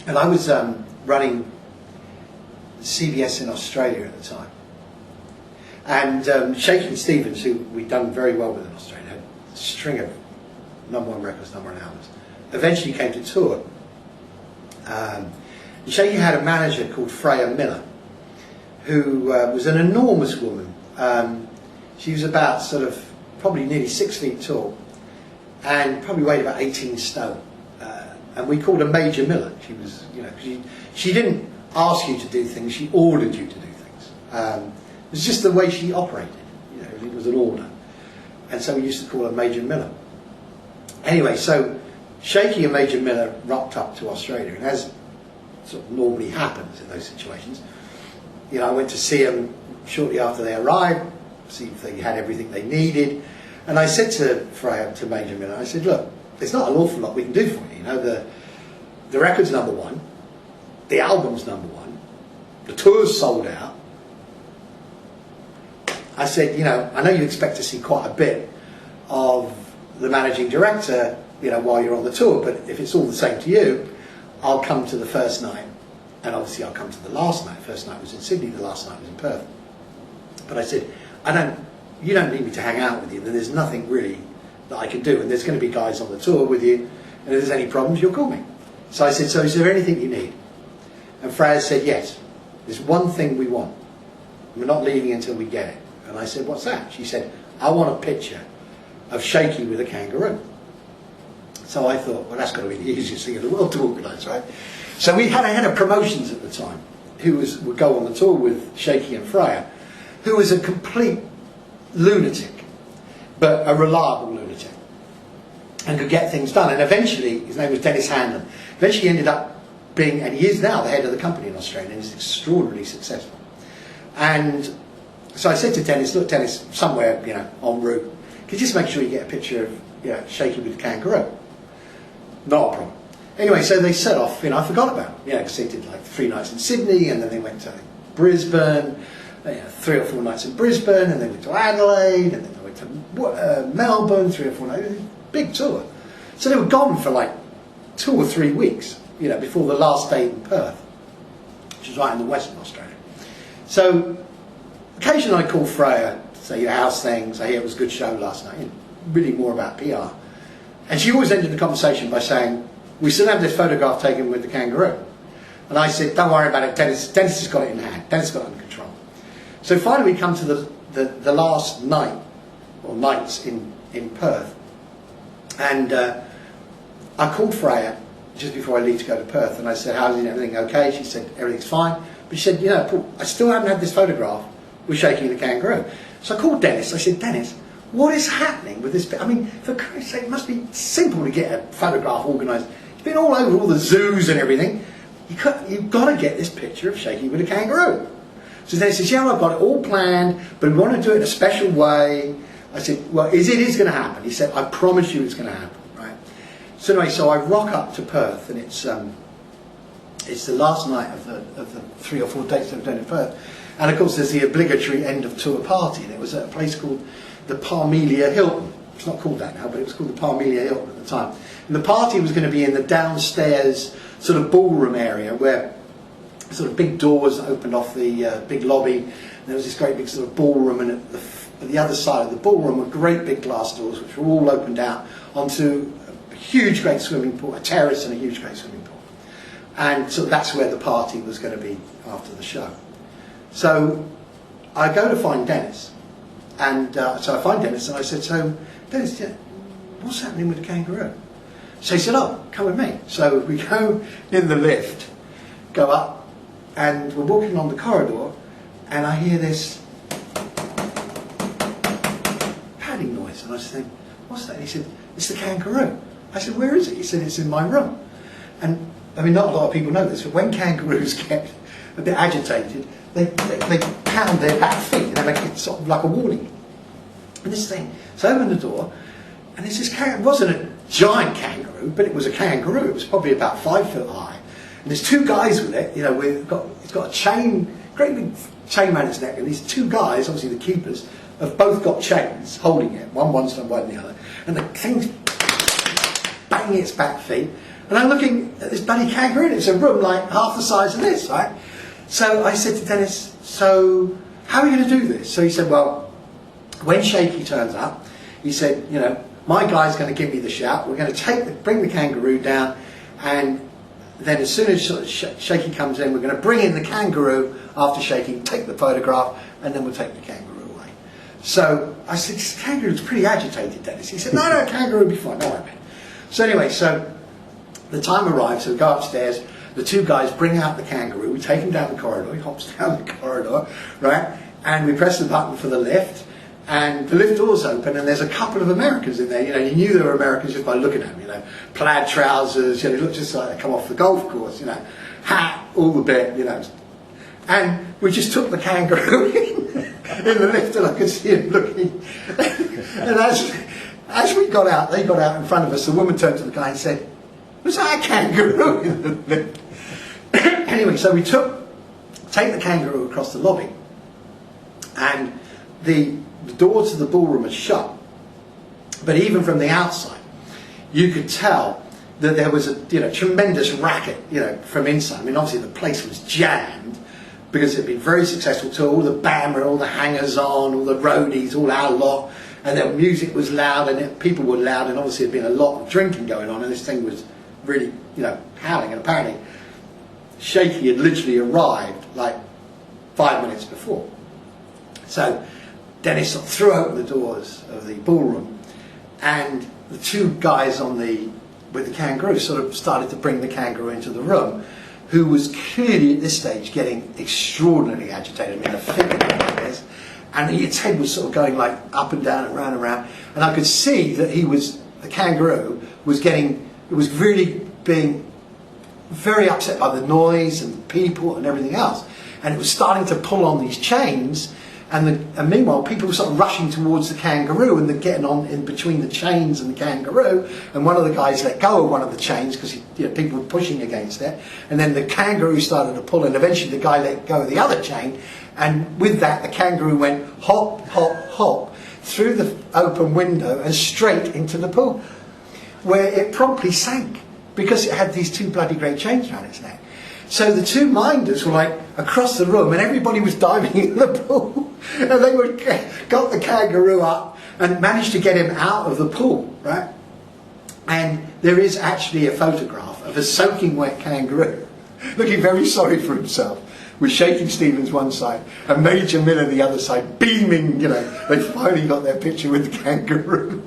And I was running CBS in Australia at the time. And Shakin Stevens, who we'd done very well with in Australia, had a string of #1 records, #1 albums, eventually came to tour. And Shaky had a manager called Freya Miller, who was an enormous woman. She was about probably nearly 6 feet tall and probably weighed about 18 stone. And we called her Major Miller. She was, she didn't ask you to do things, she ordered you to do things. It was just the way she operated. It was an order. And so we used to call her Major Miller. Anyway, so Shaky and Major Miller rocked up to Australia, and as sort of normally happens in those situations, I went to see them shortly after they arrived, see if they had everything they needed, and I said to Major Miller, I said, look, there's not an awful lot we can do for you. The record's #1, the album's #1, the tour's sold out. I said, I know you expect to see quite a bit of the managing director, while you're on the tour, but if it's all the same to you, I'll come to the first night, and obviously I'll come to the last night. First night was in Sydney, the last night was in Perth. But I said, you don't need me to hang out with you, then there's nothing really that I can do, and there's going to be guys on the tour with you, and if there's any problems, you'll call me. So I said, so is there anything you need? And Freya said, yes, there's one thing we want. We're not leaving until we get it. And I said, what's that? She said, I want a picture of Shaky with a kangaroo. So I thought, well, that's got to be the easiest thing in the world to organise, right? So we had a head of promotions at the time who would go on the tour with Shaky and Freya, who was a complete lunatic, but a reliable lunatic, and could get things done. And eventually, his name was Dennis Hanlon, eventually ended up being, and he is now the head of the company in Australia, and is extraordinarily successful. And so I said to Dennis, look, Dennis, somewhere, en route, could you just make sure you get a picture of Shaky with a kangaroo? Not a problem. Anyway, so they set off, I forgot about it, because they did like 3 nights in Sydney, and then they went to Brisbane, 3 or 4 nights in Brisbane, and they went to Adelaide, and then they went to Melbourne, 3 or 4 nights, big tour. So they were gone for like 2 or 3 weeks, before the last day in Perth, which is right in the Western Australia. So occasionally I call Freya to say, how's things? I hear it was a good show last night, really more about PR. And she always ended the conversation by saying, we still have this photograph taken with the kangaroo. And I said, don't worry about it, Dennis has got it in hand, Dennis has got it under control. So finally we come to the last night, or nights in Perth. And I called Freya just before I leave to go to Perth, and I said, how's everything okay? She said, everything's fine. But she said, Paul, I still haven't had this photograph with Shaky the kangaroo. So I called Dennis, I said, Dennis, what is happening with this bit? I mean, for Christ's sake, it must be simple to get a photograph organised. It's been all over all the zoos and everything. You've got to get this picture of Shaky with a kangaroo. So Dennis says, yeah, I've got it all planned, but we want to do it in a special way. I said, well, it is going to happen. He said, I promise you it's going to happen, right? So anyway, so I rock up to Perth, and it's the last night of the 3 or 4 dates that I've done in Perth. And of course there's the obligatory end of tour party, and it was at a place called the Parmelia Hilton. It's not called that now, but it was called the Parmelia Hilton at the time. And the party was going to be in the downstairs sort of ballroom area, where sort of big doors that opened off the big lobby. And there was this great big sort of ballroom, and at the other side of the ballroom were great big glass doors which were all opened out onto a huge great swimming pool, a terrace and a huge great swimming pool. And so that's where the party was going to be after the show. So I go to find Dennis, and so I find Dennis, and I said, so Dennis, what's happening with the kangaroo? So he said, oh, come with me. So we go in the lift, go up, and we're walking along the corridor, and I hear this padding noise, and I said, what's that? And he said, it's the kangaroo. I said, where is it? He said, it's in my room. And I mean, not a lot of people know this, but when kangaroos get a bit agitated, they pound their back feet, it's sort of like a warning. And this thing, so I opened the door, and there's this kangaroo. It wasn't a giant kangaroo, but it was a kangaroo. It was probably about 5 foot high. And there's 2 guys with it, it's got a chain, great big chain around its neck, and these 2 guys, obviously the keepers, have both got chains holding it, one side, one the other, and the thing's banging its back feet. And I'm looking at this bloody kangaroo, and it's a room like half the size of this, right? So I said to Dennis, so how are we going to do this? So he said, well, when Shaky turns up, he said, you know, my guy's going to give me the shout. We're going to bring the kangaroo down, and then as soon as Shaky comes in, we're going to bring in the kangaroo after Shaky, take the photograph, and then we'll take the kangaroo away. So I said, this kangaroo's pretty agitated, Dennis. He said, no, kangaroo will be fine. No, man. So anyway, so the time arrives, so we go upstairs. The two guys bring out the kangaroo. We take him down the corridor. He hops down the corridor, right? And we press the button for the lift. And the lift doors open, and there's a couple of Americans in there. You know, you knew they were Americans just by looking at them. You know, plaid trousers. You know, they looked just like they come off the golf course. You know, hat, all the bit. You know, and we just took the kangaroo in the lift, and I could see him looking. And as we got out, they got out in front of us. The woman turned to the guy and said, "Was that a kangaroo in the lift?" Anyway, so we take the kangaroo across the lobby, and the door to the ballroom is shut, but even from the outside you could tell that there was a tremendous racket from inside. I mean, obviously the place was jammed because it had been very successful tour, all the band, all the hangers on, all the roadies, all our lot, and the music was loud and people were loud, and obviously there had been a lot of drinking going on, and this thing was really howling. And apparently Shaky had literally arrived like 5 minutes before. So Dennis sort of threw open the doors of the ballroom, and the two guys with the kangaroo sort of started to bring the kangaroo into the room, who was clearly at this stage getting extraordinarily agitated. I mean, a figure like this, and his head was sort of going like up and down and round and round, and I could see that the kangaroo was really being very upset by the noise and people and everything else, and it was starting to pull on these chains. And meanwhile, people were sort of rushing towards the kangaroo, and they're getting on in between the chains and the kangaroo. And one of the guys let go of one of the chains because people were pushing against it. And then the kangaroo started to pull, and eventually the guy let go of the other chain. And with that, the kangaroo went hop, hop, hop through the open window and straight into the pool, where it promptly sank because it had these two bloody great chains around its neck. So the two minders were like across the room, and everybody was diving in the pool, and they got the kangaroo up and managed to get him out of the pool, right? And there is actually a photograph of a soaking wet kangaroo looking very sorry for himself, with Shakin Stevens one side and Major Miller the other side, beaming. They finally got their picture with the kangaroo.